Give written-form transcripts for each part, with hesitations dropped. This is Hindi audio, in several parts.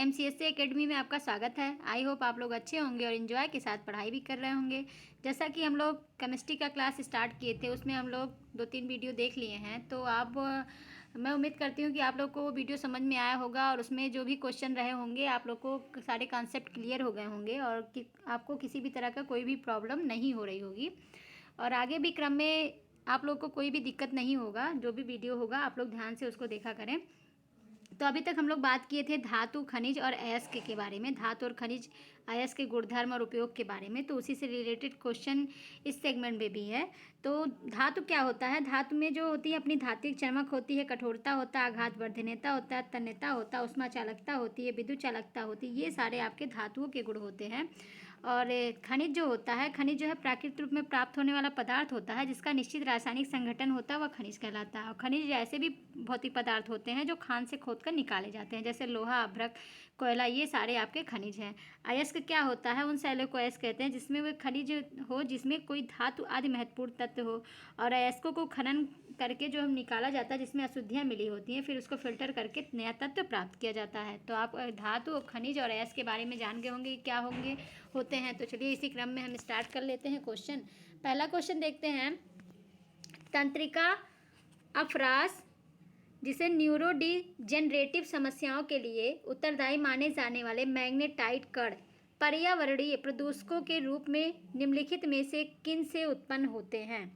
MCSC एकेडमी में आपका स्वागत है। आई होप आप लोग अच्छे होंगे और इन्जॉय के साथ पढ़ाई भी कर रहे होंगे। जैसा कि हम लोग केमिस्ट्री का क्लास स्टार्ट किए थे, उसमें हम लोग 2-3 वीडियो देख लिए हैं। तो अब मैं उम्मीद करती हूँ कि आप लोग को वो वीडियो समझ में आया होगा और उसमें जो भी क्वेश्चन रहे होंगे आप लोग को सारे कॉन्सेप्ट क्लियर हो गए होंगे और आपको किसी भी तरह का कोई भी प्रॉब्लम नहीं हो रही होगी। और आगे भी क्रम में आप लोग को कोई भी दिक्कत नहीं होगा। जो भी वीडियो होगा आप लोग ध्यान से उसको देखा करें। तो अभी तक हम लोग बात किए थे धातु, खनिज और अयस्क के बारे में, धातु और खनिज अयस्क के गुणधर्म और उपयोग के बारे में। तो उसी से रिलेटेड क्वेश्चन इस सेगमेंट में भी है। तो धातु क्या होता है? धातु में जो होती है अपनी धात्विक चमक होती है, कठोरता होता है, आघात वर्धनीयता होता है, तन्यता होता है, उष्मा चालकता होती है, विद्युत चालकता होती है। ये सारे आपके धातुओं के गुण होते हैं। और खनिज जो होता है, खनिज जो है प्राकृतिक रूप में प्राप्त होने वाला पदार्थ होता है जिसका निश्चित रासायनिक संगठन होता है, वह खनिज कहलाता है। और खनिज ऐसे भी भौतिक पदार्थ होते हैं जो खान से खोद कर निकाले जाते हैं, जैसे लोहा, अभ्रक, कोयला, ये सारे आपके खनिज हैं। अयस्क क्या होता है? उन शैलों को अयस्क कहते हैं जिसमें वह खनिज हो जिसमें कोई धातु आदि महत्वपूर्ण तत्व हो। और अयस्कों को खनन करके जो हम निकाला जाता है जिसमें अशुद्धियाँ मिली होती हैं, फिर उसको फिल्टर करके नया तत्व प्राप्त किया जाता है। तो आप धातु, खनिज और अयस्क के बारे में जान गए होंगे क्या होते हैं। तो चलिए इसी क्रम में हम स्टार्ट कर लेते हैं क्वेश्चन। पहला क्वेश्चन देखते हैं। तंत्रिका अफरास, जिसे न्यूरोडिजेनरेटिव समस्याओं के लिए उत्तरदायी माने जाने वाले मैग्नेटाइट कण पर्यावरणीय प्रदूषकों के रूप में निम्नलिखित में से किन से उत्पन्न होते हैं?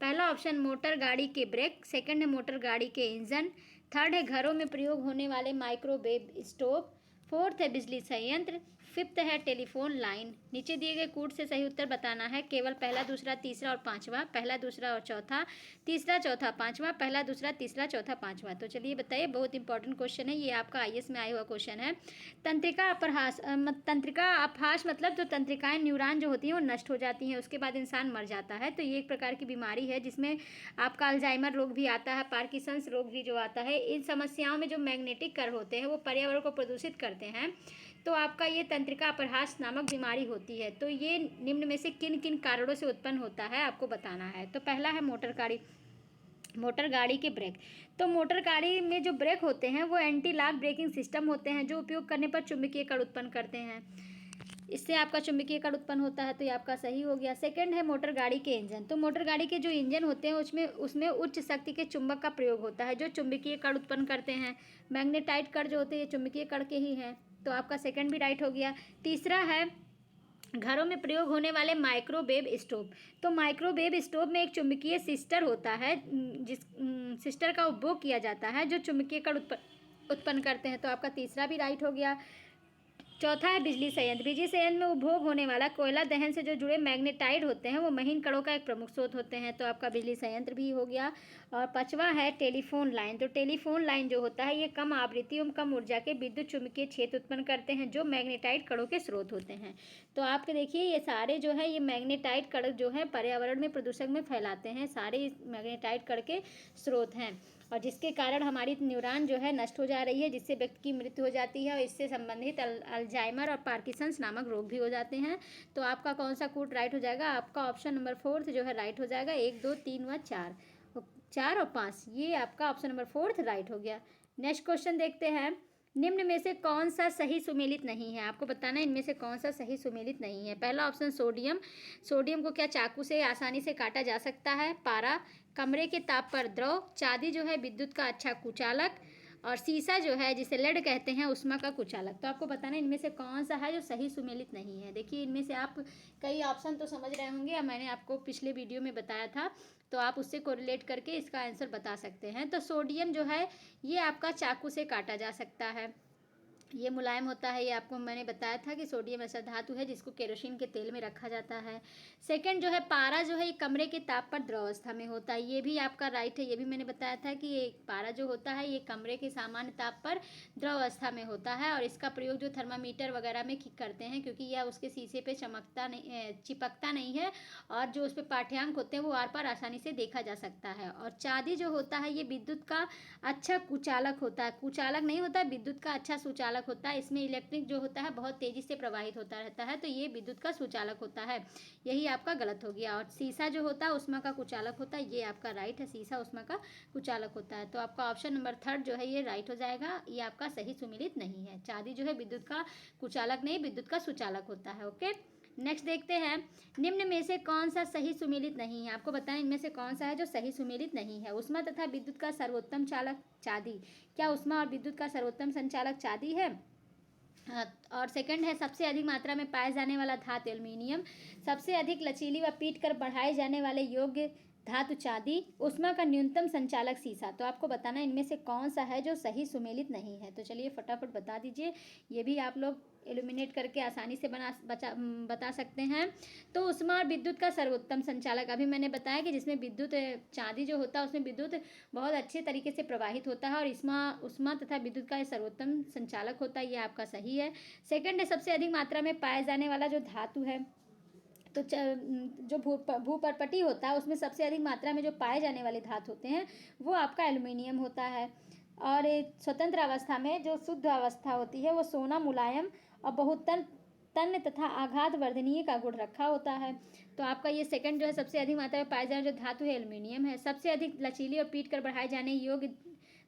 पहला ऑप्शन मोटर गाड़ी के ब्रेक, सेकंड है मोटर गाड़ी के इंजन, थर्ड है घरों में प्रयोग होने वाले माइक्रोवेव स्टोव, फोर्थ है बिजली संयंत्र, फिफ्थ है टेलीफोन लाइन। नीचे दिए गए कूट से सही उत्तर बताना है। केवल पहला, दूसरा, तीसरा और पांचवा, पहला, दूसरा और चौथा, तीसरा, चौथा, पांचवा, पहला, दूसरा, तीसरा, चौथा, पांचवा। तो चलिए बताइए, बहुत इंपॉर्टेंट क्वेश्चन है ये, आपका IAS में आया हुआ क्वेश्चन है। तंत्रिका अपहास, तंत्रिका अपहास मतलब जो तंत्रिकाएं, न्यूरॉन जो होती हैं वो नष्ट हो जाती हैं, उसके बाद इंसान मर जाता है। तो ये एक प्रकार की बीमारी है जिसमें आपका अल्जाइमर रोग भी आता है, पार्किंसंस रोग भी जो आता है। इन समस्याओं में जो मैग्नेटिक कण होते हैं वो पर्यावरण को प्रदूषित करते हैं। तो आपका ये तंत्रिका अपहास नामक बीमारी होती है। तो ये निम्न में से किन किन कारणों से उत्पन्न होता है आपको बताना है। तो पहला है मोटर गाड़ी के ब्रेक। तो मोटर गाड़ी में जो ब्रेक होते हैं वो एंटी लॉक ब्रेकिंग सिस्टम होते हैं जो उपयोग करने पर चुंबकीय कण उत्पन्न करते हैं। इससे आपका चुंबकीय कण उत्पन्न होता है। तो ये आपका सही हो गया। सेकंड है मोटर गाड़ी के इंजन। तो मोटर गाड़ी के जो इंजन होते हैं उसमें उच्च शक्ति के चुंबक का प्रयोग होता है जो चुंबकीय कण उत्पन्न करते हैं। मैग्नेटाइट कण जो होते हैं ये चुंबकीय कण के ही हैं। तो आपका सेकंड भी राइट हो गया। तीसरा है घरों में प्रयोग होने वाले माइक्रोवेव स्टोव। तो माइक्रोवेव स्टोव में एक चुंबकीय सिस्टर होता है जिस सिस्टर का उपभोग किया जाता है जो चुंबकीय कण उत्पन्न करते हैं। तो आपका तीसरा भी राइट हो गया। चौथा है बिजली संयंत्र। बिजली संयंत्र में उपभोग होने वाला कोयला दहन से जो जुड़े मैग्नेटाइट होते हैं वो महीन कणों का एक प्रमुख स्रोत होते हैं। तो आपका बिजली संयंत्र भी हो गया। और पांचवा है टेलीफोन लाइन। तो टेलीफोन लाइन जो होता है ये कम आवृत्ति एवं कम ऊर्जा के विद्युत चुम्बकीय क्षेत्र उत्पन्न करते हैं जो मैग्नेटाइट कणों के स्रोत होते हैं। तो आपके देखिए ये सारे जो है ये मैग्नेटाइट कण जो है पर्यावरण में प्रदूषण में फैलाते हैं, सारे मैग्नेटाइट कण के स्रोत हैं और जिसके कारण हमारी न्यूरॉन जो है नष्ट हो जा रही है, जिससे व्यक्ति की मृत्यु हो जाती है और इससे संबंधित अल्जाइमर और पार्किंसंस नामक रोग भी हो जाते हैं। तो आपका कौन सा कोड राइट हो जाएगा? आपका ऑप्शन नंबर 4 जो है राइट हो जाएगा। 1, 2, 3 व 4 और 5, ये आपका ऑप्शन नंबर 4 राइट हो गया। नेक्स्ट क्वेश्चन देखते हैं। निम्न में से कौन सा सही सुमेलित नहीं है? आपको बताना है इनमें से कौन सा सही सुमेलित नहीं है। पहला ऑप्शन सोडियम। सोडियम को क्या चाकू से आसानी से काटा जा सकता है? पारा, कमरे के ताप पर द्रव, चांदी जो है विद्युत का अच्छा कुचालक, और सीसा जो है जिसे लेड कहते हैं उष्मा का कुचालक। तो आपको बताना है इनमें से कौन सा है जो सही सुमेलित नहीं है। देखिए इनमें से आप कई ऑप्शन तो समझ रहे होंगे, मैंने आपको पिछले वीडियो में बताया था, तो आप उससे कोरिलेट करके इसका आंसर बता सकते हैं। तो सोडियम जो है ये आपका चाकू से काटा जा सकता है, ये मुलायम होता है। ये आपको मैंने बताया था कि सोडियम ऐसा धातु है जिसको केरोसिन के तेल में रखा जाता है। सेकंड जो है पारा जो है ये कमरे के ताप पर द्रव अवस्था में होता है, ये भी आपका राइट है। ये भी मैंने बताया था कि ये पारा जो होता है ये कमरे के सामान्य ताप पर द्रव अवस्था में होता है और इसका प्रयोग जो थर्मामीटर वगैरह में करते हैं क्योंकि यह उसके शीशे पे चिपकता नहीं है और जो उस पर पाठ्यांक होते हैं वो आर पार आसानी से देखा जा सकता है। और चांदी जो होता है ये विद्युत का अच्छा कुचालक होता है, कुचालक नहीं होता, विद्युत का अच्छा सुचालक सुचालक होता है, इसमें इलेक्ट्रिक जो होता है बहुत तेज़ी से प्रवाहित होता रहता है, तो ये विद्युत का सुचालक होता है। यही आपका गलत हो गया। और शीशा जो होता है ऊष्मा का कुचालक होता है, ये आपका राइट है, शीशा ऊष्मा का कुचालक होता है। तो आपका ऑप्शन नंबर 3 जो है ये राइट हो जाएगा, ये आपका सही सुमेलित नहीं है। चांदी जो है विद्युत का कुचालक नहीं, विद्युत का सुचालक होता है। ओके, नेक्स्ट देखते हैं, निम्न में से कौन सा सही सुमेलित नहीं है। आपको बताएं इनमें से कौन सा है जो सही सुमेलित नहीं है। ऊष्मा तथा विद्युत का सर्वोत्तम चालक चांदी। क्या ऊष्मा और विद्युत का सर्वोत्तम संचालक चांदी है? और सेकंड है, सबसे अधिक मात्रा में पाए जाने वाला धातु एल्युमिनियम। सबसे अधिक लचीली व पीट कर बढ़ाए जाने वाले योग्य धातु चांदी। ऊष्मा का न्यूनतम संचालक शीशा। तो आपको बताना इनमें से कौन सा है जो सही सुमेलित नहीं है। तो चलिए फटाफट बता दीजिए, ये भी आप लोग एलिमिनेट करके आसानी से बता सकते हैं। तो ऊष्मा और विद्युत का सर्वोत्तम संचालक, अभी मैंने बताया कि जिसमें विद्युत चांदी जो होता है उसमें विद्युत बहुत अच्छे तरीके से प्रवाहित होता है, और ऊष्मा तथा विद्युत का सर्वोत्तम संचालक होता है, ये आपका सही है। सेकंड है, सबसे अधिक मात्रा में पाए जाने वाला जो धातु है, तो जो भूपर्पटी होता है उसमें सबसे अधिक मात्रा में जो पाए जाने वाले धातु होते हैं वो आपका एल्युमिनियम होता है। और स्वतंत्र अवस्था में जो शुद्ध अवस्था होती है वो सोना मुलायम और बहुत तन्य तथा आघात वर्धनीय का गुण रखा होता है। तो आपका ये सेकंड जो है, सबसे अधिक मात्रा में पाए जाने जो धातु है एल्युमिनियम है। सबसे अधिक लचीली और पीट कर बढ़ाए जाने योग्य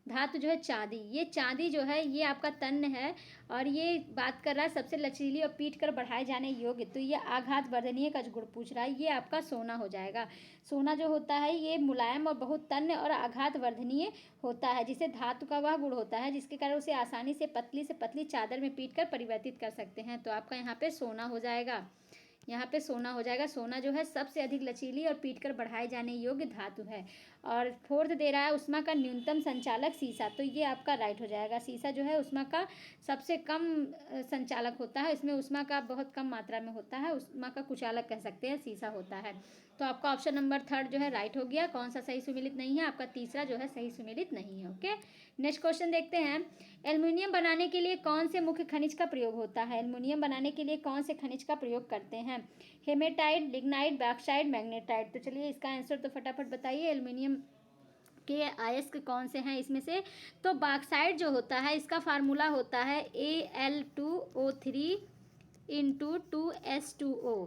धातु जो है चांदी। ये चांदी जो है ये आपका तन्य है, और ये बात कर रहा है सबसे लचीली और पीट कर बढ़ाए जाने योग्य, तो ये आघात वर्धनीय का गुण पूछ रहा है, ये आपका सोना हो जाएगा। सोना जो होता है ये मुलायम और बहुत तन्य और आघात वर्धनीय होता है, जिसे धातु का वह गुण होता है जिसके कारण उसे आसानी से पतली चादर में पीट कर परिवर्तित कर सकते हैं। तो आपका यहाँ पे सोना हो जाएगा, यहाँ पे सोना हो जाएगा। सोना जो है सबसे अधिक लचीली और पीट कर बढ़ाए जाने योग्य धातु है। और फोर्थ दे रहा है ऊष्मा का न्यूनतम संचालक शीशा, तो ये आपका राइट हो जाएगा। शीशा जो है ऊष्मा का सबसे कम संचालक होता है, इसमें ऊष्मा का बहुत कम मात्रा में होता है, ऊष्मा का कुचालक कह सकते हैं, शीशा होता है। तो आपका ऑप्शन नंबर 3 जो है राइट हो गया। कौन सा सही सुमेलित नहीं है? आपका तीसरा जो है सही सुमेलित नहीं है। ओके, नेक्स्ट क्वेश्चन देखते हैं, एल्युमिनियम बनाने के लिए कौन से मुख्य खनिज का प्रयोग होता है? एल्युमिनियम बनाने के लिए कौन से खनिज का प्रयोग करते हैं? Hematite, lignite, bauxite, magnetite. तो चलिए इसका आंसर तो फटाफट बताइए, एल्युमिनियम के अयस्क कौन से हैं इसमें से? तो बॉक्साइट जो होता है इसका फार्मूला होता है Al2O3 इंटू 2S2O।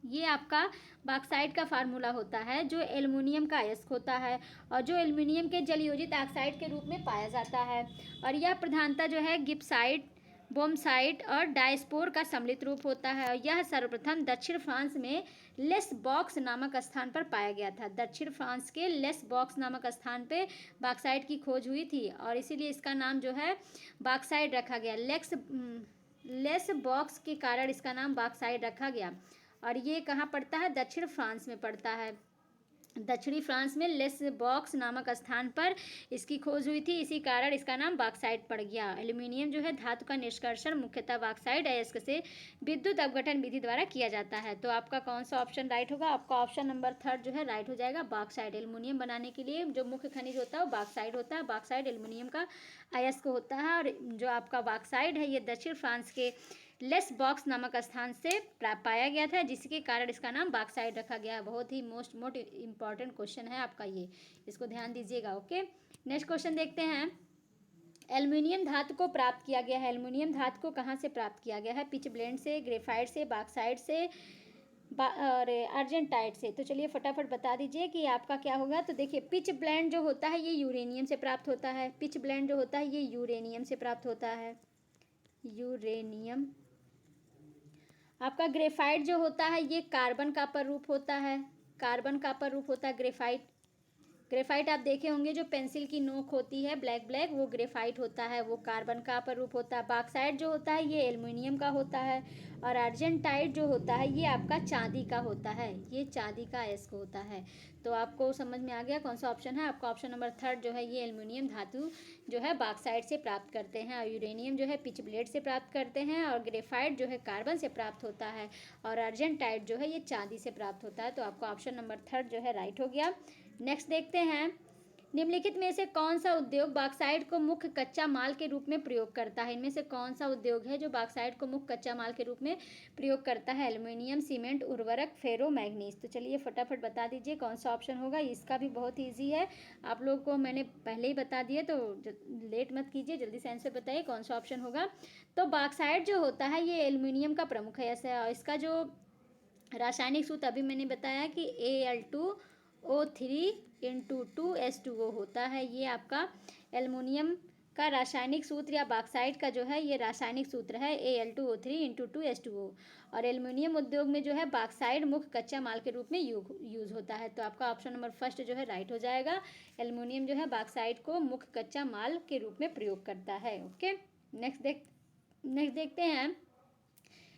ये आपका बॉक्साइट का फार्मूला होता है जो एल्युमिनियम का अयस्क होता है, और जो एल्युमिनियम के जलयोजित ऑक्साइड के रूप में पाया जाता है। और यह प्रधानता जो है गिब्साइट, बोम्साइट और डायस्पोर का सम्मिलित रूप होता है, और यह सर्वप्रथम दक्षिण फ्रांस में लेस बॉक्स नामक स्थान पर पाया गया था। दक्षिण फ्रांस के लेस बॉक्स नामक स्थान पे बॉक्साइट की खोज हुई थी, और इसीलिए इसका नाम जो है बॉक्साइट रखा गया। लेस बॉक्स के कारण इसका नाम बॉक्साइट रखा गया। और ये कहाँ पड़ता है? दक्षिण फ्रांस में पड़ता है। दक्षिणी फ्रांस में लेस बॉक्स नामक स्थान पर इसकी खोज हुई थी, इसी कारण इसका नाम बॉक्साइट पड़ गया। एल्युमिनियम जो है धातु का निष्कर्षण मुख्यतः बॉक्साइट अयस्क से विद्युत अपघटन विधि द्वारा किया जाता है। तो आपका कौन सा ऑप्शन राइट होगा? आपका ऑप्शन नंबर 3 जो है राइट हो जाएगा, बॉक्साइट। एल्युमिनियम बनाने के लिए जो मुख्य खनिज होता है वो बॉक्साइट होता है। बॉक्साइट एल्युमिनियम का अयस्क होता है, और जो आपका बॉक्साइट है ये दक्षिण फ्रांस के लेस बॉक्स नामक स्थान से पाया गया था, जिसके कारण इसका नाम बॉक्साइट रखा गया है। बहुत ही मोस्ट इम्पॉर्टेंट क्वेश्चन है आपका ये, इसको ध्यान दीजिएगा। ओके, नेक्स्ट क्वेश्चन देखते हैं, एल्युमिनियम धातु को प्राप्त किया गया है। एल्युमिनियम धातु को कहाँ से प्राप्त किया गया है? पिच ब्लेंड से, ग्रेफाइट से, बॉक्साइट से और अर्जेंटाइट से। तो चलिए फटाफट बता दीजिए कि आपका क्या होगा। तो देखिए पिच ब्लेंड जो होता है ये यूरेनियम से प्राप्त होता है। पिच ब्लेंड जो होता है ये यूरेनियम से प्राप्त होता है, यूरेनियम। आपका ग्रेफाइट जो होता है ये कार्बन का रूप होता है, कार्बन का रूप होता है ग्रेफाइट। ग्रेफाइट आप देखे होंगे जो पेंसिल की नोक होती है ब्लैक ब्लैक, वो ग्रेफाइट होता है, वो कार्बन का रूप होता है। बॉक्साइट जो होता है ये एल्युमिनियम का होता है, और अर्जेंटाइट जो होता है ये आपका चांदी का होता है, ये चांदी का अयस्क होता है। तो आपको समझ में आ गया कौन सा ऑप्शन है? आपका ऑप्शन नंबर 3 जो है ये एल्युमिनियम धातु जो है बॉक्साइट से प्राप्त करते हैं, और यूरेनियम जो है पिच ब्लेड से प्राप्त करते हैं, और ग्रेफाइट जो है कार्बन से प्राप्त होता है, और अर्जेंटाइट जो है ये चांदी से प्राप्त होता है। तो आपका ऑप्शन नंबर 3 जो है राइट हो गया। नेक्स्ट देखते हैं, निम्नलिखित में से कौन सा उद्योग बॉक्साइट को मुख्य कच्चा माल के रूप में प्रयोग करता है? इनमें से कौन सा उद्योग है जो बॉक्साइट को मुख्य कच्चा माल के रूप में प्रयोग करता है? एल्युमिनियम, सीमेंट, उर्वरक, फेरो मैग्नीज। तो चलिए फटाफट बता दीजिए कौन सा ऑप्शन होगा। इसका भी बहुत ईजी है, आप लोग को मैंने पहले ही बता दिया, तो लेट मत कीजिए, जल्दी से आंसर बताइए कौन सा ऑप्शन होगा। तो बॉक्साइट जो होता है ये एल्युमिनियम का प्रमुख है। ऐसा इसका जो रासायनिक सूत्र अभी मैंने बताया कि Al2O3 × 2S2O होता है। ये आपका एल्युमिनियम का रासायनिक सूत्र या बॉक्साइट का जो है ये रासायनिक सूत्र है Al2O3 × 2S2O। और एल्युमिनियम उद्योग में जो है बॉक्साइट मुख्य कच्चा माल के रूप में यूज होता है। तो आपका ऑप्शन नंबर फर्स्ट जो है राइट हो जाएगा। एल्युमिनियम जो है बॉक्साइट को मुख्य कच्चा माल के रूप में प्रयोग करता है। ओके, नेक्स्ट देखते हैं।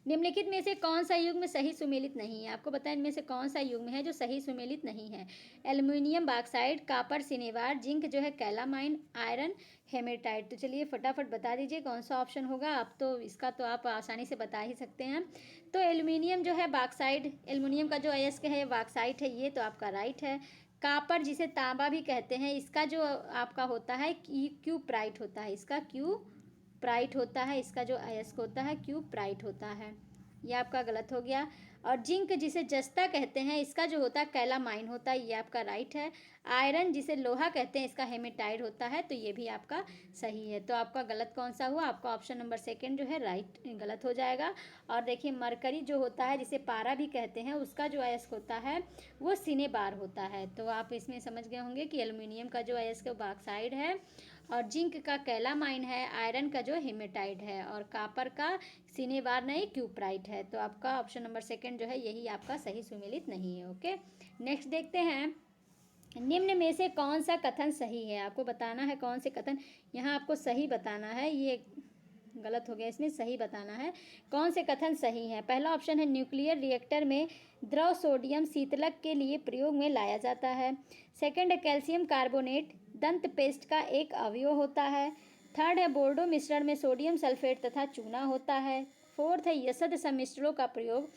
निम्नलिखित में से कौन सा युग्म सही सुमेलित नहीं है? आपको बताएं इनमें से कौन सा युग्म है जो सही सुमेलित नहीं है। एल्युमिनियम बॉक्साइट, कापर सिनेवार, जिंक जो है कैलामाइन, आयरन हेमेटाइट। तो चलिए फटाफट बता दीजिए कौन सा ऑप्शन होगा। आप तो इसका तो आप आसानी से बता ही सकते हैं। तो एल्युमिनियम जो है बॉक्साइट, एल्युमिनियम का जो अयस्क है बॉक्साइट है, ये तो आपका राइट है। कापर जिसे तांबा भी कहते हैं, इसका जो आपका होता है क्यूप्राइट होता है, इसका क्यूप्राइट होता है, इसका जो अयस्क होता है क्यूप्राइट होता है। ये आपका गलत हो गया। और जिंक जिसे जस्ता कहते हैं, इसका जो होता है कैलामाइन होता है, ये आपका राइट है। आयरन जिसे लोहा कहते हैं, इसका हेमेटाइट होता है, तो ये भी आपका सही है। तो आपका गलत कौन सा हुआ? आपका ऑप्शन नंबर सेकंड जो है राइट गलत हो जाएगा। और देखिए मरकरी जो होता है जिसे पारा भी कहते हैं, उसका जो अयस्क होता है वो सिनेबार होता है। तो आप इसमें समझ गए होंगे कि एल्युमिनियम का जो अयस्क बॉक्साइड है, और जिंक का कैलामाइन है, आयरन का जो हेमेटाइट है, और कापर का सिनेबार नहीं क्यूप्राइट है। तो आपका ऑप्शन नंबर सेकंड जो है यही आपका सही सुमेलित नहीं है। ओके, नेक्स्ट देखते हैं। निम्न में से कौन सा कथन सही है? आपको बताना है कौन से कथन, यहाँ आपको सही बताना है। ये गलत हो गया, इसमें सही बताना है कौन से कथन सही है। पहला ऑप्शन है न्यूक्लियर रिएक्टर में द्रव सोडियम शीतलक के लिए प्रयोग में लाया जाता है। सेकंड है कैल्शियम कार्बोनेट दंत पेस्ट का एक अवयव होता है। थर्ड है बोर्डो मिश्रण में सोडियम सल्फेट तथा चूना होता है। फोर्थ है यसद सम्मिश्रणों का प्रयोग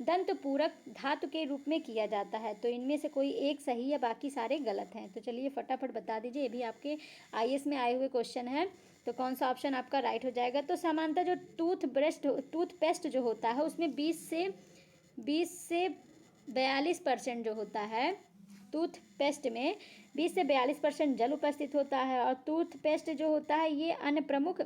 दंत पूरक धातु के रूप में किया जाता है। तो इनमें से कोई एक सही है, बाकी सारे गलत हैं। तो चलिए फटाफट बता दीजिए, ये भी आपके आईएएस में आए हुए क्वेश्चन है। तो कौन सा ऑप्शन आपका राइट हो जाएगा? तो सामान्यतः जो टूथपेस्ट जो होता है उसमें 20 से 42% जो होता है, टूथपेस्ट में 20 से 42% जल उपस्थित होता है। और टूथपेस्ट जो होता है ये अन्य प्रमुख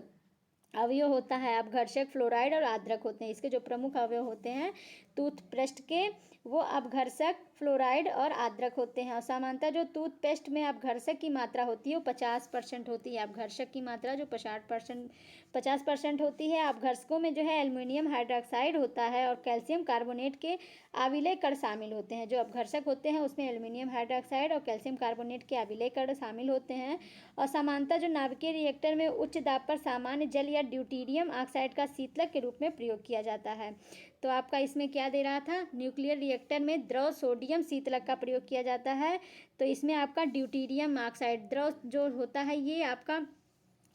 अवयव होता है अपघर्षक, फ्लोराइड और आद्रक होते हैं। इसके जो प्रमुख अवयव होते हैं टूथपेस्ट के, वो अपघर्षक, फ्लोराइड और आद्रक होते हैं। और सामान्यतः जो टूथपेस्ट में अपघर्षक की मात्रा होती है वो 50% होती है। अपघर्षक की मात्रा जो 50% होती है। अपघर्षकों में जो है एल्युमिनियम हाइड्रॉक्साइड होता है और कैल्शियम कार्बोनेट के आविलेय कण शामिल होते हैं। जो अपघर्षक होते हैं उसमें एल्युमिनियम हाइड्रॉक्साइड और कैल्शियम कार्बोनेट के आविलेय कण शामिल होते हैं। और सामान्यतः जो नाभिकीय रिएक्टर में उच्च दाब पर सामान्य जल या ड्यूटीरियम ऑक्साइड का शीतलक के रूप में प्रयोग किया जाता है। तो आपका इसमें क्या दे रहा था? न्यूक्लियर रिएक्टर में द्रव सोडियम शीतलक का प्रयोग किया जाता है। तो इसमें आपका ड्यूटीरियम ऑक्साइड द्रव जो होता है ये आपका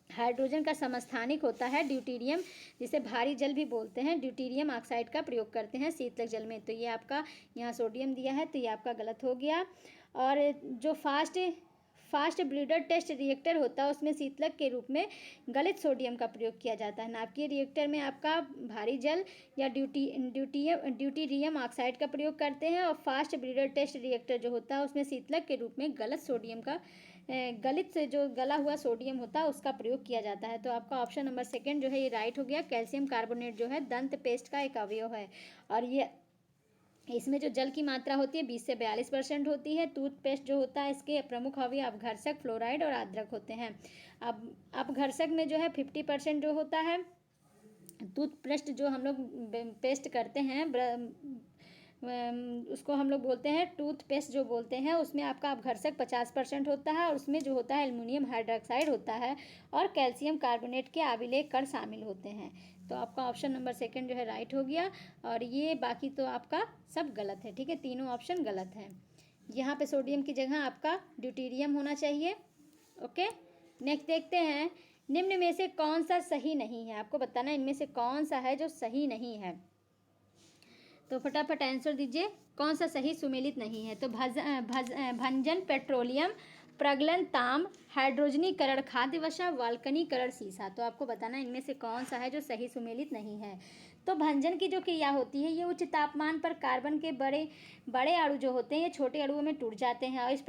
हाइड्रोजन का समस्थानिक होता है, ड्यूटीरियम जिसे भारी जल भी बोलते हैं, ड्यूटीरियम ऑक्साइड का प्रयोग करते हैं शीतलक जल में। तो ये आपका यहाँ सोडियम दिया है, तो ये आपका गलत हो गया। और जो फास्ट ब्रीडर टेस्ट रिएक्टर होता है उसमें शीतलक के रूप में गलित सोडियम का प्रयोग किया जाता है। नाभिकीय रिएक्टर में आपका भारी जल या ड्यूटीरियम ऑक्साइड का प्रयोग करते हैं। और फास्ट ब्रीडर टेस्ट रिएक्टर जो होता है उसमें शीतलक के रूप में गलित से जो गला हुआ सोडियम होता है उसका प्रयोग किया जाता है। तो आपका ऑप्शन नंबर सेकंड जो है ये राइट हो गया। कैल्शियम कार्बोनेट जो है दंत पेस्ट का एक अवयव है, और ये इसमें जो जल की मात्रा होती है 20 से 42% होती है। टूथपेस्ट जो होता है इसके प्रमुख अवयव अपघर्षक, फ्लोराइड और आद्रक होते हैं। अब अपघर्षक में जो है 50% जो होता है, टूथपेस्ट जो हम लोग पेस्ट करते हैं उसको हम लोग बोलते हैं टूथपेस्ट जो बोलते हैं, उसमें आपका अपघर्षक 50% होता है। और उसमें जो होता है एल्युमिनियम हाइड्रॉक्साइड होता है और कैल्शियम कार्बोनेट के आविलेय कण शामिल होते हैं। तो आपका ऑप्शन नंबर सेकंड जो है राइट हो गया। और ये बाकी तो आपका सब गलत है, ठीक है, तीनों ऑप्शन गलत है। यहाँ पे सोडियम की जगह आपका ड्यूटीरियम होना चाहिए। ओके, नेक्स्ट देखते हैं। निम्न में से कौन सा सही नहीं है? आपको बताना इनमें से कौन सा है जो सही नहीं है। तो फटाफट आंसर दीजिए कौन सा सही सुमेलित नहीं है। तो भंजन पेट्रोलियम, प्रगलन ताम्र, हाइड्रोजनीकरण खाद्य वसा, वल्कनीकरण सीसा। तो आपको बताना इनमें से कौन सा है जो सही सुमेलित नहीं है। तो भंजन की जो क्रिया होती है ये उच्च तापमान पर कार्बन के बड़े बड़े अणु जो होते हैं ये छोटे अणुओं में टूट जाते हैं और इस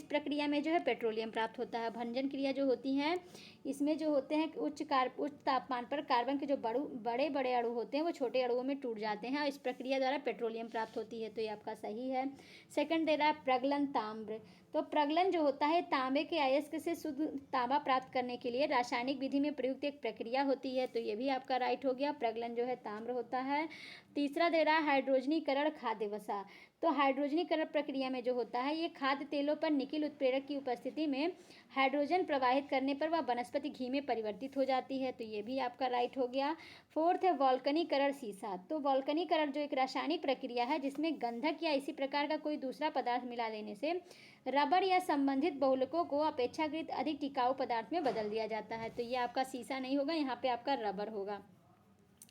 प्रक्रिया में जो है पेट्रोलियम प्राप्त होता है। भंजन क्रिया जो होती है इसमें जो होते हैं उच्च तापमान पर कार्बन के जो बड़े बड़े अणु होते हैं वो छोटे अणुओं में टूट जाते हैं और इस प्रक्रिया द्वारा पेट्रोलियम प्राप्त होती है। तो ये आपका सही है। सेकंड दे रहा है प्रगलन ताम्र। तो प्रगलन जो होता है तांबे के अयस्क से शुद्ध तांबा प्राप्त करने के लिए रासायनिक विधि में प्रयुक्त एक प्रक्रिया होती है। तो ये भी आपका राइट हो गया, प्रगलन जो है ताम्र होता है। तीसरा दे रहा है हाइड्रोजनीकरण खाद्य वसा। तो हाइड्रोजनीकरण प्रक्रिया में जो होता है ये खाद्य तेलों पर निकिल उत्प्रेरक की उपस्थिति में हाइड्रोजन प्रवाहित करने पर वह वनस्पति घी में परिवर्तित हो जाती है। तो ये भी आपका राइट हो गया। फोर्थ है वल्कनीकरण सीसा। तो वल्कनीकरण जो एक रासायनिक प्रक्रिया है जिसमें गंधक या इसी प्रकार का कोई दूसरा पदार्थ मिला देने से रबर या संबंधित बहुलकों को अपेक्षाकृत अधिक टिकाऊ पदार्थ में बदल दिया जाता है। तो ये आपका सीसा नहीं होगा, यहाँ पे आपका रबर होगा।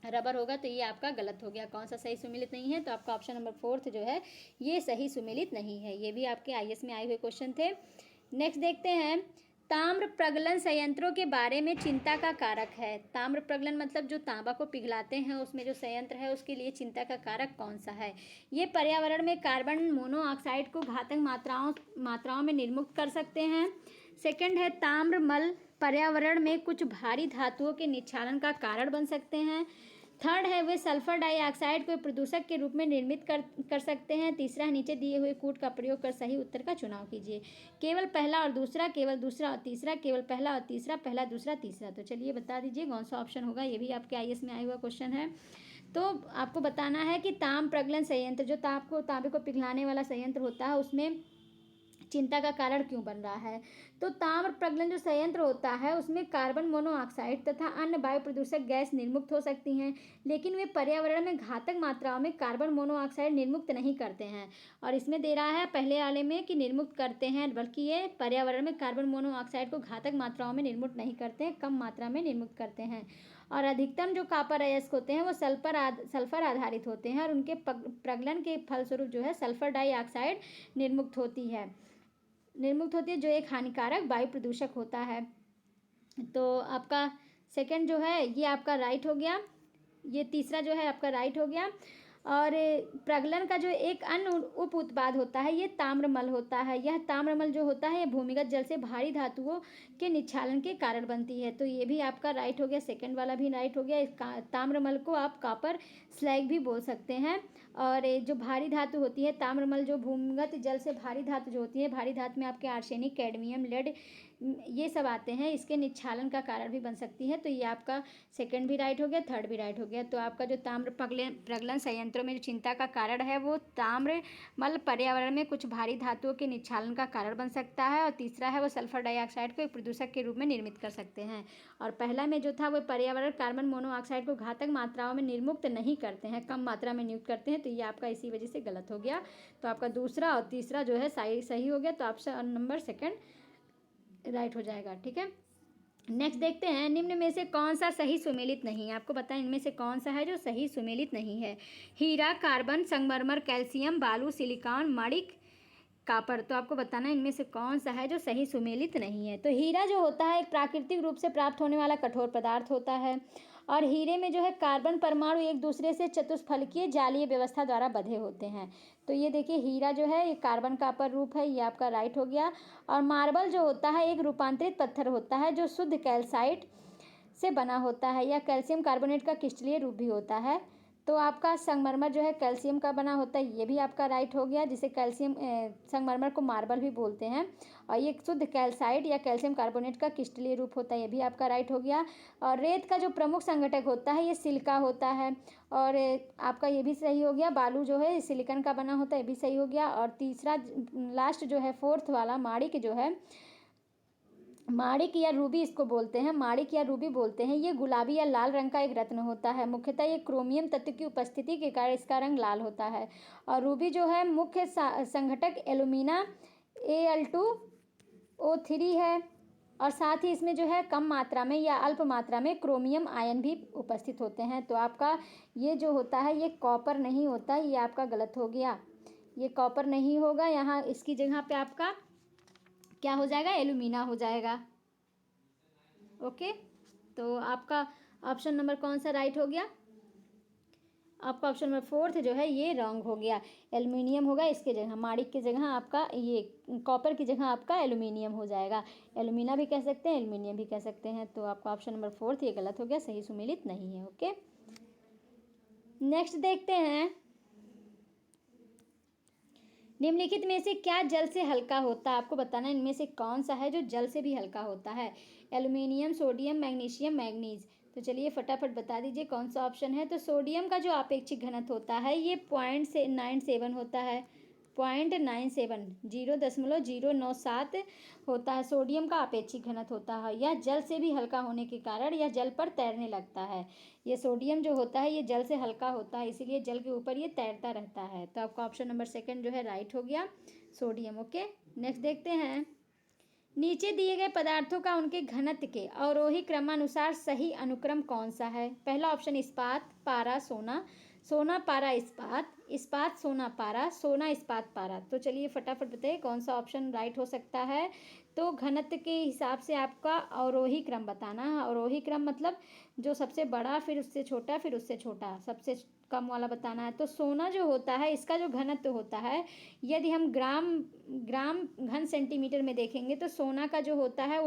तो ये आपका गलत हो गया। कौन सा सही सुमेलित नहीं है? तो आपका ऑप्शन नंबर फोर्थ जो है ये सही सुमेलित नहीं है। ये भी आपके आईएएस में आए हुए क्वेश्चन थे। नेक्स्ट देखते हैं, ताम्र प्रगलन संयंत्रों के बारे में चिंता का कारक है। ताम्र प्रगलन मतलब जो तांबा को पिघलाते हैं उसमें जो संयंत्र है उसके लिए चिंता का कारक कौन सा है? ये पर्यावरण में कार्बन मोनोऑक्साइड को घातक मात्राओं में निर्मुक्त कर सकते हैं। सेकंड है ताम्र मल पर्यावरण में कुछ भारी धातुओं के निक्षालन का कारण बन सकते हैं। थर्ड है वे सल्फर डाइऑक्साइड को प्रदूषक के रूप में निर्मित कर सकते हैं। तीसरा है नीचे दिए हुए कूट का प्रयोग कर सही उत्तर का चुनाव कीजिए। केवल पहला और दूसरा, केवल दूसरा और तीसरा, केवल पहला और तीसरा, पहला दूसरा तीसरा। तो चलिए बता दीजिए कौन सा ऑप्शन होगा। ये भी आपके आईएएस में आया हुआ क्वेश्चन है। तो आपको बताना है कि ताम्र प्रगलन संयंत्र जो तांबे को पिघलाने वाला संयंत्र होता है उसमें चिंता का कारण क्यों बन रहा है। तो ताम्र प्रगलन जो संयंत्र होता है उसमें कार्बन मोनोऑक्साइड तथा अन्य वायु प्रदूषक गैस निर्मुक्त हो सकती हैं, लेकिन वे पर्यावरण में घातक मात्राओं में कार्बन मोनोऑक्साइड निर्मुक्त नहीं करते हैं। और इसमें दे रहा है पहले वाले में कि निर्मुक्त करते हैं, बल्कि ये पर्यावरण में कार्बन मोनोऑक्साइड को घातक मात्राओं में निर्मुक्त नहीं करते हैं, कम मात्रा में निर्मुक्त करते हैं। और अधिकतम जो कॉपर अयस्क होते हैं वो सल्फर आधारित होते हैं और उनके प्रगलन के फलस्वरूप जो है सल्फर डाइऑक्साइड निर्मुक्त होती है जो एक हानिकारक वायु प्रदूषक होता है। तो आपका सेकंड जो है ये आपका राइट हो गया। ये तीसरा जो है आपका राइट हो गया। और प्रगलन का जो एक अन्य उप उत्पाद होता है ये ताम्रमल होता है। यह ताम्रमल जो होता है ये भूमिगत जल से भारी धातुओं के निक्षालन के कारण बनती है। तो ये भी आपका राइट हो गया, सेकंड वाला भी राइट हो गया। इस ताम्रमल को आप कॉपर स्लैग भी बोल सकते हैं। और जो भारी धातु होती है ताम्रमल जो भूमिगत जल से भारी धातु जो होती है, भारी धातु में आपके आर्सेनिक, कैडमियम, लेड ये सब आते हैं, इसके निक्षालन का कारण भी बन सकती है। तो ये आपका सेकंड भी राइट हो गया, थर्ड भी राइट हो गया। तो आपका जो ताम्र प्रगलन संयंत्रों में जो चिंता का कारण है वो ताम्रमल पर्यावरण में कुछ भारी धातुओं के निक्षालन का कारण बन सकता है। और तीसरा है वो सल्फर डाइऑक्साइड को एक प्रदूषक के रूप में निर्मित कर सकते हैं। और पहला में जो था वो पर्यावरण कार्बन मोनोऑक्साइड को घातक मात्राओं में निर्मुक्त नहीं करते हैं, कम मात्रा में नियुक्त करते हैं। तो ये आपका इसी वजह से गलत हो गया। तो आपका दूसरा और तीसरा जो है सही हो गया। तो ऑप्शन नंबर सेकंड राइट हो जाएगा। ठीक है, नेक्स्ट देखते हैं, निम्न में से कौन सा सही सुमेलित नहीं है। आपको बताएं इनमें से कौन सा है जो सही सुमेलित नहीं है। हीरा, कार्बन, संगमरमर, कैल्शियम, बालू, सिलिकॉन, माणिक, कॉपर। तो आपको बताना इनमें से कौन सा है जो सही सुमेलित नहीं है। तो हीरा जो होता है एक प्राकृतिक रूप से प्राप्त होने वाला कठोर पदार्थ होता है और हीरे में जो है कार्बन परमाणु एक दूसरे से चतुष्फलकीय जालीय व्यवस्था द्वारा बंधे होते हैं। तो ये देखिए हीरा जो है ये कार्बन का अपर रूप है, ये आपका राइट हो गया। और मार्बल जो होता है एक रूपांतरित पत्थर होता है जो शुद्ध कैल्साइट से बना होता है या कैल्शियम कार्बोनेट का क्रिस्टलीय रूप भी होता है। तो आपका संगमरमर जो है कैल्शियम का बना होता है, ये भी आपका राइट हो गया, जिसे संगमरमर को मार्बल भी बोलते हैं। और ये शुद्ध कैल्साइट या कैल्शियम कार्बोनेट का क्रिस्टलीय रूप होता है, ये भी आपका राइट हो गया। और रेत का जो प्रमुख संघटक होता है ये सिलिका होता है और आपका ये भी सही हो गया। बालू जो है सिलिकॉन का बना होता है, ये भी सही हो गया। और तीसरा लास्ट जो है फोर्थ वाला माणिक जो है, माणिक या रूबी इसको बोलते हैं, माणिक या रूबी बोलते हैं, ये गुलाबी या लाल रंग का एक रत्न होता है। मुख्यतः ये क्रोमियम तत्व की उपस्थिति के कारण इसका रंग लाल होता है। और रूबी जो है मुख्य संघटक एल्यूमिना Al2O3 है और साथ ही इसमें जो है कम मात्रा में या अल्प मात्रा में क्रोमियम आयन भी उपस्थित होते हैं। तो आपका ये जो होता है ये कॉपर नहीं होता, ये आपका गलत हो गया, ये कॉपर नहीं होगा। यहाँ इसकी जगह पे आपका क्या हो जाएगा, एल्यूमिना हो जाएगा। ओके, तो आपका ऑप्शन नंबर कौन सा राइट हो गया? आपका ऑप्शन नंबर 4 जो है ये रॉन्ग हो गया। एल्युमिनियम होगा इसके जगह, माणिक की जगह आपका ये कॉपर की जगह आपका एल्युमिनियम हो जाएगा। एल्युमिना भी कह सकते हैं, एल्युमिनियम भी कह सकते हैं। तो आपका ऑप्शन नंबर 4 ये गलत हो गया, सही सुमेलित नहीं है। ओके, नेक्स्ट देखते हैं, निम्नलिखित में से क्या जल से हल्का होता है? आपको बताना है इनमें से कौन सा है जो जल से भी हल्का होता है। Aluminium, sodium, magnesium, manganese. तो चलिए फटाफट बता दीजिए कौन सा ऑप्शन है। तो सोडियम का जो आपेक्षिक घनत्व होता है ये 0.97 होता है, 0.97, 0.097 होता है। सोडियम का आपेक्षिक घनत्व होता है। यह जल से भी हल्का होने के कारण यह जल पर तैरने लगता है। ये सोडियम जो होता है ये जल से हल्का होता है, इसीलिए जल के ऊपर ये तैरता रहता है। तो आपका ऑप्शन नंबर 2 जो है राइट हो गया, सोडियम। ओके, नेक्स्ट देखते हैं, नीचे दिए गए पदार्थों का उनके घनत्व के अवरोही क्रमानुसार सही अनुक्रम कौन सा है? पहला ऑप्शन इस्पात, पारा, सोना, सोना, पारा, इस्पात, इस्पात, सोना, पारा, सोना, इस्पात, पारा। तो चलिए फटाफट बताइए कौन सा ऑप्शन राइट हो सकता है। तो घनत्व के हिसाब से आपका अवरोही क्रम बताना है। अवरोही क्रम मतलब जो सबसे बड़ा, फिर उससे छोटा, फिर उससे छोटा, सबसे कम वाला बताना है। तो सोना जो होता है इसका जो घनत्व होता है, यदि हम ग्राम ग्राम घन सेंटीमीटर में देखेंगे तो सोना का जो होता है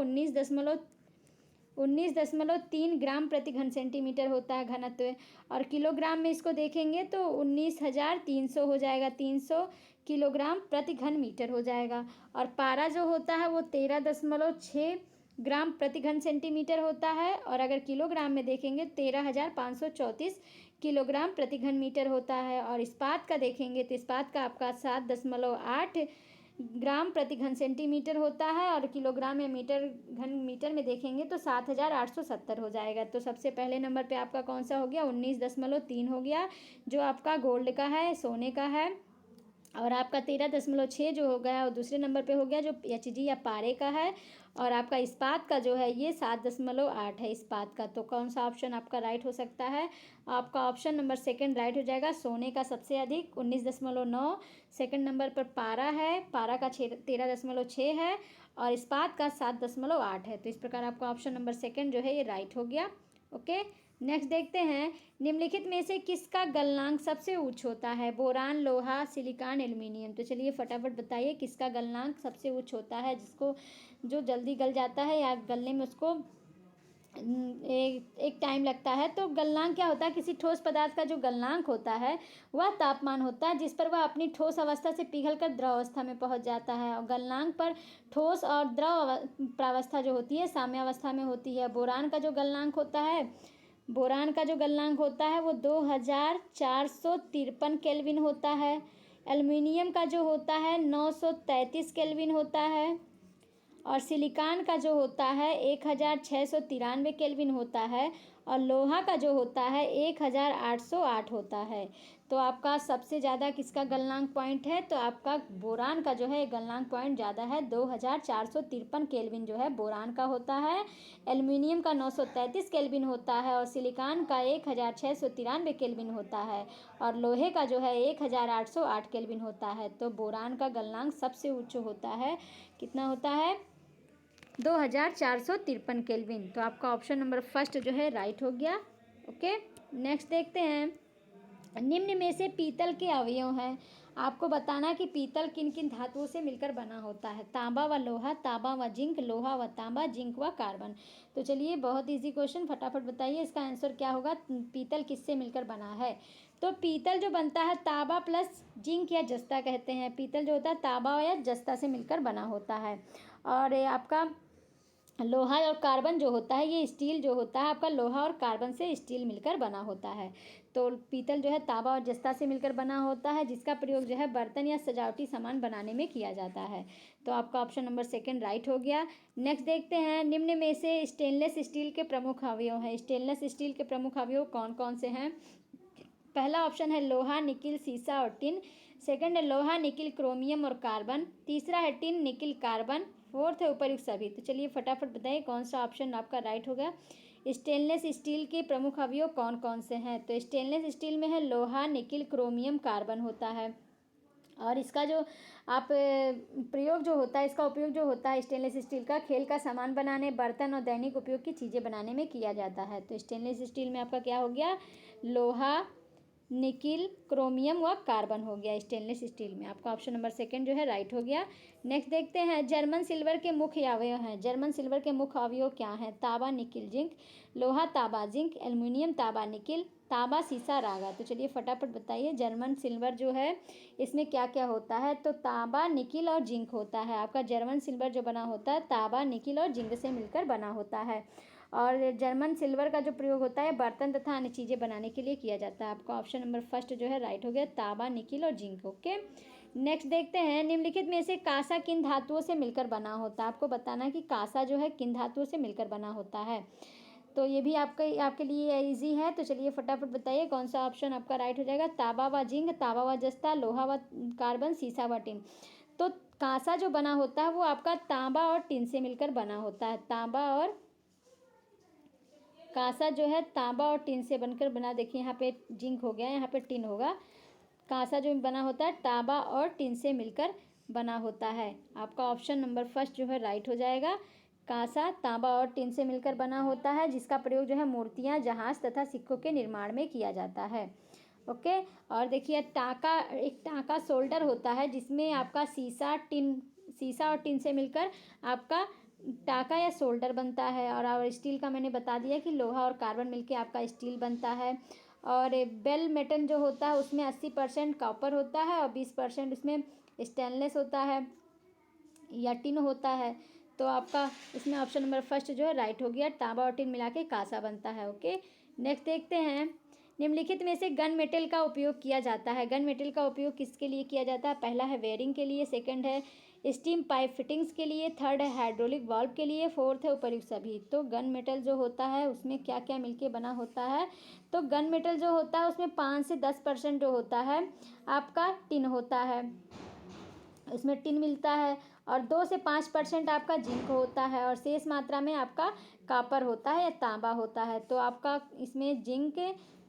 19.3 ग्राम प्रति घन सेंटीमीटर होता है घनत्व। और किलोग्राम में इसको देखेंगे तो 19,300 हो जाएगा, 300 किलोग्राम प्रति घन मीटर हो जाएगा। और पारा जो होता है वो 13.6 ग्राम प्रति घन सेंटीमीटर होता है। और अगर किलोग्राम में देखेंगे 13,534 किलोग्राम प्रति घन मीटर होता है। और इस्पात का देखेंगे तो इस्पात का आपका 7.8 ग्राम प्रति घन सेंटीमीटर होता है। और किलोग्राम या घन मीटर में देखेंगे तो 7,870 हो जाएगा। तो सबसे पहले नंबर पे आपका कौन सा हो गया, 19.3 हो गया, जो आपका गोल्ड का है, सोने का है। और आपका 13.6 जो हो गया और दूसरे नंबर पे हो गया जो HG या पारे का है। और आपका इस्पात का जो है ये 7.8 है इस्पात का। तो कौन सा ऑप्शन आपका राइट हो सकता है? आपका ऑप्शन नंबर 2 राइट हो जाएगा, सोने का सबसे अधिक 19.9, सेकंड नंबर पर पारा है, पारा का 13.6 है, और इस्पात का 7.8 है। तो इस प्रकार आपका ऑप्शन नंबर 2 जो है ये राइट हो गया। ओके, नेक्स्ट देखते हैं, निम्नलिखित में से किसका गलनांक सबसे उच्च होता है? बोरान, लोहा, सिलिकॉन, एल्युमिनियम। तो चलिए फटाफट बताइए किसका गलनांक सबसे उच्च होता है, जिसको जो जल्दी गल जाता है या गलने में उसको एक टाइम लगता है। तो गलनांक क्या होता है? किसी ठोस पदार्थ का जो गलनांक होता है वह तापमान होता है जिस पर वह अपनी ठोस अवस्था से पिघलकर द्रव अवस्था में पहुंच जाता है। और गलनांक पर ठोस और द्रव प्रावस्था जो होती है साम्यावस्था में होती है। बोरान का जो गलनांक होता है, बोरान का जो गलनांक होता है वो 2453 केल्विन होता है। एल्युमिनियम का जो होता है 933 केल्विन होता है। और सिलिकॉन का जो होता है 1693 केल्विन होता है। और लोहा का जो होता है 1808 होता है। तो आपका सबसे ज़्यादा किसका गलनांक पॉइंट है? तो आपका बोरान का जो है गलनांक पॉइंट ज़्यादा है, 2453 केल्विन जो है बोरान का होता है। एल्युमिनियम का 933 केल्विन होता है। और सिलिकॉन का 1693 केल्विन होता है। और लोहे का जो है 1808 केल्विन होता है। तो बोरान का गलनांक सबसे उच्च होता है, कितना होता है? 2453 केल्विन। तो आपका ऑप्शन नंबर 1 जो है राइट हो गया। ओके, नेक्स्ट देखते हैं, निम्न में से पीतल के अवयव हैं। आपको बताना कि पीतल किन किन धातुओं से मिलकर बना होता है? तांबा व लोहा, तांबा व जिंक, लोहा व तांबा, जिंक व कार्बन। तो चलिए बहुत इजी क्वेश्चन, फटाफट बताइए इसका आंसर क्या होगा। पीतल किससे मिलकर बना है? तो पीतल जो बनता है तांबा प्लस जिंक या जस्ता कहते हैं। पीतल जो होता है तांबा या जस्ता से मिलकर बना होता है। और आपका लोहा और कार्बन जो होता है ये स्टील जो होता है आपका लोहा और कार्बन से स्टील मिलकर बना होता है। तो पीतल जो है तांबा और जस्ता से मिलकर बना होता है, जिसका प्रयोग जो है बर्तन या सजावटी सामान बनाने में किया जाता है। तो आपका ऑप्शन नंबर 2 राइट हो गया। नेक्स्ट देखते हैं, निम्न में से स्टेनलेस स्टील के प्रमुख अवयव हैं। स्टेनलेस स्टील के प्रमुख अवयव कौन कौन से हैं? पहला ऑप्शन है लोहा, निकिल, सीसा और टिन। सेकंड है लोहा, निकिल, क्रोमियम और कार्बन। तीसरा है टिन, निकिल, कार्बन। फोर्थ है उपर्युक्त सभी। तो चलिए फटाफट बताइए कौन सा ऑप्शन आपका राइट होगा। स्टेनलेस स्टील के प्रमुख अवयव कौन कौन से हैं? तो स्टेनलेस स्टील में है लोहा, निकिल, क्रोमियम, कार्बन होता है। और इसका जो आप प्रयोग जो होता है, इसका उपयोग जो होता है स्टेनलेस स्टील का खेल का सामान बनाने, बर्तन और दैनिक उपयोग की चीज़ें बनाने में किया जाता है। तो स्टेनलेस स्टील में आपका क्या हो गया, लोहा, निकिल, क्रोमियम व कार्बन हो गया स्टेनलेस स्टील में। आपका ऑप्शन नंबर सेकंड जो है राइट हो गया। नेक्स्ट देखते हैं, जर्मन सिल्वर के मुख्य अवयव हैं। जर्मन सिल्वर के मुख्य अवयव क्या हैं? तांबा, निकिल, जिंक, लोहा, तांबा, जिंक, एल्युमिनियम, तांबा, निकिल, तांबा, सीसा, रागा। तो चलिए फटाफट बताइए, जर्मन सिल्वर जो है इसमें क्या क्या होता है? तो तांबा, निकिल और जिंक होता है। आपका जर्मन सिल्वर जो बना होता है तांबा, निकिल और जिंक से मिलकर बना होता है। और जर्मन सिल्वर का जो प्रयोग होता है बर्तन तथा अन्य चीज़ें बनाने के लिए किया जाता है। आपका ऑप्शन नंबर फर्स्ट जो है राइट हो गया, तांबा, निकिल और जिंक। ओके, नेक्स्ट देखते हैं, निम्नलिखित में से कांसा किन धातुओं से मिलकर बना होता है? आपको बताना है कि कांसा जो है किन धातुओं से मिलकर बना होता है। तो ये भी आपके लिए इजी है। तो चलिए फटाफट बताइए कौन सा ऑप्शन आपका राइट हो जाएगा। तांबा व जिंक, तांबा व जस्ता, लोहा व कार्बन, सीसा व टिन। तो कांसा जो बना होता है वो आपका तांबा और टिन से मिलकर बना होता है। तांबा और कांसा जो है तांबा और टिन से बनकर बना, देखिए यहाँ पे जिंक हो गया, यहाँ पे टिन होगा। कांसा जो बना होता है तांबा और टिन से मिलकर बना होता है। आपका ऑप्शन नंबर फर्स्ट जो है राइट हो जाएगा। कांसा तांबा और टिन से मिलकर बना होता है, जिसका प्रयोग जो है मूर्तियाँ, जहाज तथा सिक्कों के निर्माण में किया जाता है। ओके, और देखिए टाका, एक टाका सोल्डर होता है जिसमें आपका सीसा और टिन से मिलकर आपका टाका या सोल्डर बनता है। और स्टील का मैंने बता दिया कि लोहा और कार्बन मिलके आपका स्टील बनता है। और बेल मेटल जो होता है उसमें 80% कॉपर होता है और 20% उसमें स्टेनलेस होता है या टिन होता है। तो आपका इसमें ऑप्शन नंबर फर्स्ट जो है राइट हो गया, तांबा और टिन मिला के कांसा बनता है। ओके, नेक्स्ट देखते हैं, निम्नलिखित में से गन मेटल का उपयोग किया जाता है। गन मेटल का उपयोग किसके लिए किया जाता है? पहला है वेयरिंग के लिए, सेकंड है स्टीम पाइप फिटिंग्स के लिए, थर्ड है हाइड्रोलिक वाल्व के लिए, फोर्थ है उपर्युक्त सभी। तो गन मेटल जो होता है उसमें क्या क्या मिलके बना होता है? तो गन मेटल जो होता है उसमें 5 से 10% जो होता है आपका टिन होता है, उसमें टिन मिलता है। और 2 से 5% आपका जिंक होता है और शेष मात्रा में आपका कॉपर होता है या तांबा होता है। तो आपका इसमें जिंक,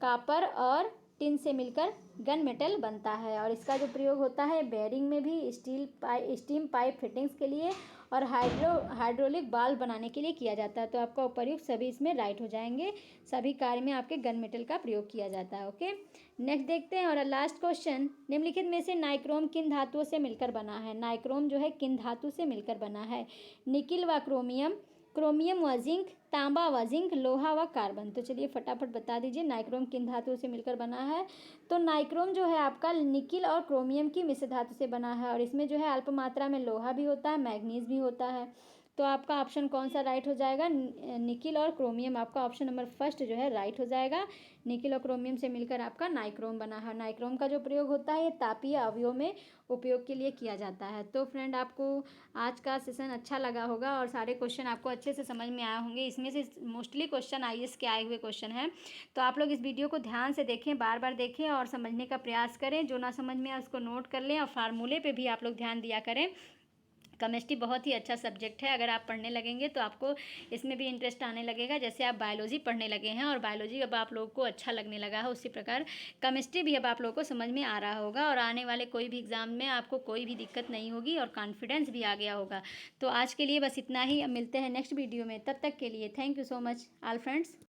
कॉपर और टिन से मिलकर गन मेटल बनता है। और इसका जो प्रयोग होता है बेयरिंग में भी, स्टीम पाइप फिटिंग्स के लिए और हाइड्रोलिक वाल्व बनाने के लिए किया जाता है। तो आपका उपर्युक्त सभी इसमें राइट हो जाएंगे। सभी कार्य में आपके गन मेटल का प्रयोग किया जाता है। ओके, नेक्स्ट देखते हैं, और लास्ट क्वेश्चन, निम्नलिखित में से नाइक्रोम किन धातुओं से मिलकर बना है? नाइक्रोम जो है किन धातु से मिलकर बना है? निकिल व क्रोमियम, क्रोमियम व जिंक, तांबा व जिंक, लोहा व कार्बन। तो चलिए फटाफट बता दीजिए नाइक्रोम किन धातुओं से मिलकर बना है। तो नाइक्रोम जो है आपका निकिल और क्रोमियम की मिश्र धातु से बना है और इसमें जो है अल्प मात्रा में लोहा भी होता है, मैग्नीज भी होता है। तो आपका ऑप्शन कौन सा राइट हो जाएगा? निकिल और क्रोमियम। आपका ऑप्शन नंबर फर्स्ट जो है राइट हो जाएगा। निकिल और क्रोमियम से मिलकर आपका नाइक्रोम बना है। नाइक्रोम का जो प्रयोग होता है ये तापीय अवयवों में उपयोग के लिए किया जाता है। तो फ्रेंड, आपको आज का सेशन अच्छा लगा होगा और सारे क्वेश्चन आपको अच्छे से समझ में आए होंगे। इसमें से मोस्टली क्वेश्चन आईएएस के आए हुए क्वेश्चन हैं। तो आप लोग इस वीडियो को ध्यान से देखें, बार बार देखें और समझने का प्रयास करें। जो ना समझ में आए उसको नोट कर लें और फार्मूले पे भी आप लोग ध्यान दिया करें। केमिस्ट्री बहुत ही अच्छा सब्जेक्ट है, अगर आप पढ़ने लगेंगे तो आपको इसमें भी इंटरेस्ट आने लगेगा। जैसे आप बायोलॉजी पढ़ने लगे हैं और बायोलॉजी अब आप लोगों को अच्छा लगने लगा है, उसी प्रकार केमिस्ट्री भी अब आप लोगों को समझ में आ रहा होगा और आने वाले कोई भी एग्ज़ाम में आपको कोई भी दिक्कत नहीं होगी और कॉन्फिडेंस भी आ गया होगा। तो आज के लिए बस इतना ही, अब मिलते हैं नेक्स्ट वीडियो में। तब तक के लिए thank you so much all friends.